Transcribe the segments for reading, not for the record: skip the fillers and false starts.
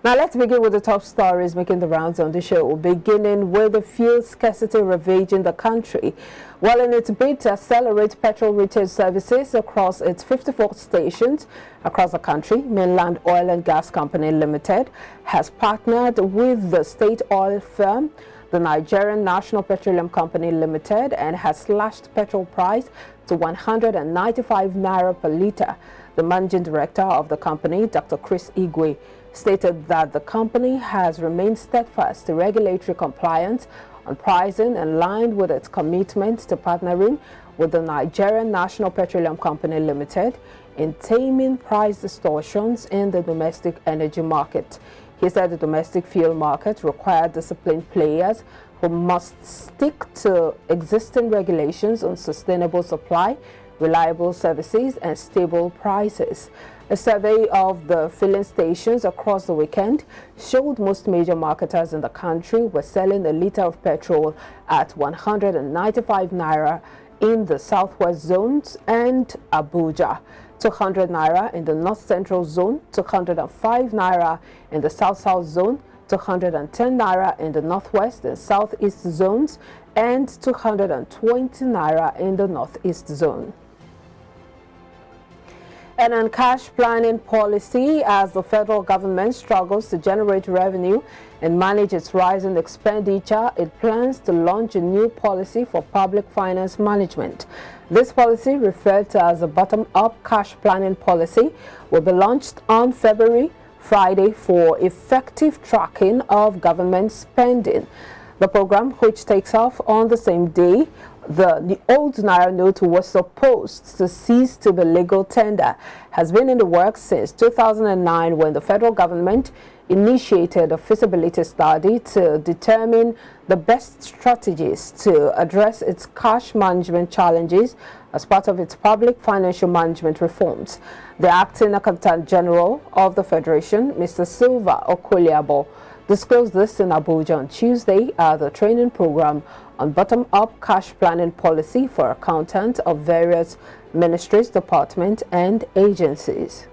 Now let's begin with the top stories making the rounds on the show, beginning with the fuel scarcity ravaging the country. While in its bid to accelerate petrol retail services across its 54 stations across the country, Mainland Oil and Gas Company Limited has partnered with the state oil firm, the Nigerian National Petroleum Company Limited, and has slashed petrol price to 195 naira per litre. The managing director of the company, Dr. Chris Igwe, stated that the company has remained steadfast to regulatory compliance on pricing in line with its commitment to partnering with the Nigerian National Petroleum Company Limited in taming price distortions in the domestic energy market. He said the domestic fuel market required disciplined players who must stick to existing regulations on sustainable supply, reliable services, and stable prices. A survey of the filling stations across the weekend showed most major marketers in the country were selling a litre of petrol at 195 naira in the southwest zones and Abuja, 200 naira in the north central zone, 205 naira in the south-south zone, 210 naira in the northwest and southeast zones, and 220 naira in the northeast zone. And on cash planning policy, as the federal government struggles to generate revenue and manage its rising expenditure, it plans to launch a new policy for public finance management. This policy, referred to as a bottom-up cash planning policy, will be launched on Friday, for effective tracking of government spending. The program, which takes off on the same day the old Naira note was supposed to cease to be legal tender, has been in the works since 2009, when the federal government initiated a feasibility study to determine the best strategies to address its cash management challenges as part of its public financial management reforms. The acting Accountant General of the Federation, Mr. Silva Okoliabo, disclosed this in Abuja on Tuesday at the training program on bottom-up cash planning policy for accountants of various ministries, departments, and agencies.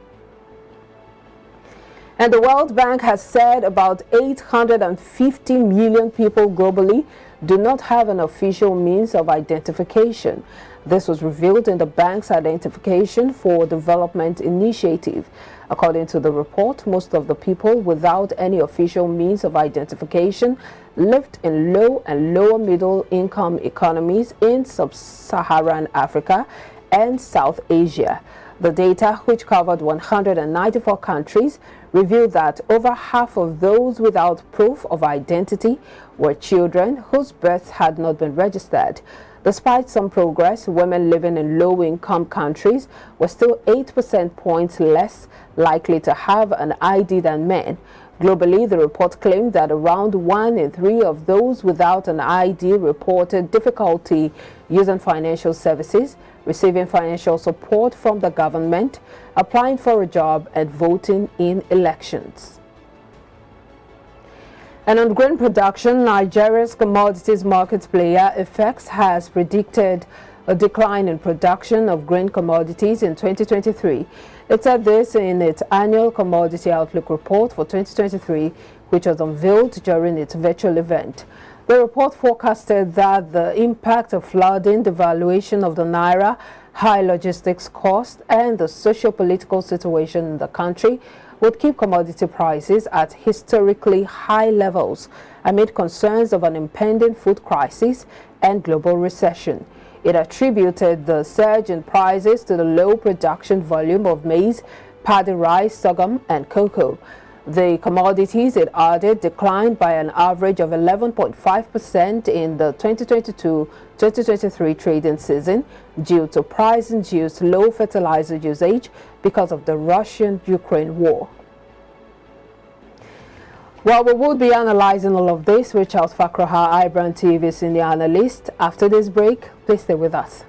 And the World Bank has said about 850 million people globally do not have an official means of identification. This was revealed in the bank's Identification for Development initiative. According to the report, most of the people without any official means of identification lived in low and lower middle income economies in sub-Saharan Africa and South Asia. The data, which covered 194 countries, revealed that over half of those without proof of identity were children whose births had not been registered. Despite some progress, women living in low-income countries were still 8 percentage points less likely to have an ID than men. Globally, the report claimed that around 1 in 3 of those without an ID reported difficulty using financial services, receiving financial support from the government, applying for a job, and voting in elections. And on grain production, Nigeria's commodities market player FX has predicted a decline in production of grain commodities in 2023. It said this in its annual Commodity Outlook report for 2023, which was unveiled during its virtual event. The report forecasted that the impact of flooding, devaluation of the naira, high logistics costs, and the socio-political situation in the country would keep commodity prices at historically high levels amid concerns of an impending food crisis and global recession. It attributed the surge in prices to the low production volume of maize, paddy rice, sorghum, and cocoa. The commodities, it added, declined by an average of 11.5% in the 2022-2023 trading season due to price-induced low fertilizer usage because of the Russian-Ukraine war. Well, we will be analyzing all of this with Charles Fakroha, iBrandTV senior analyst. After this break, please stay with us.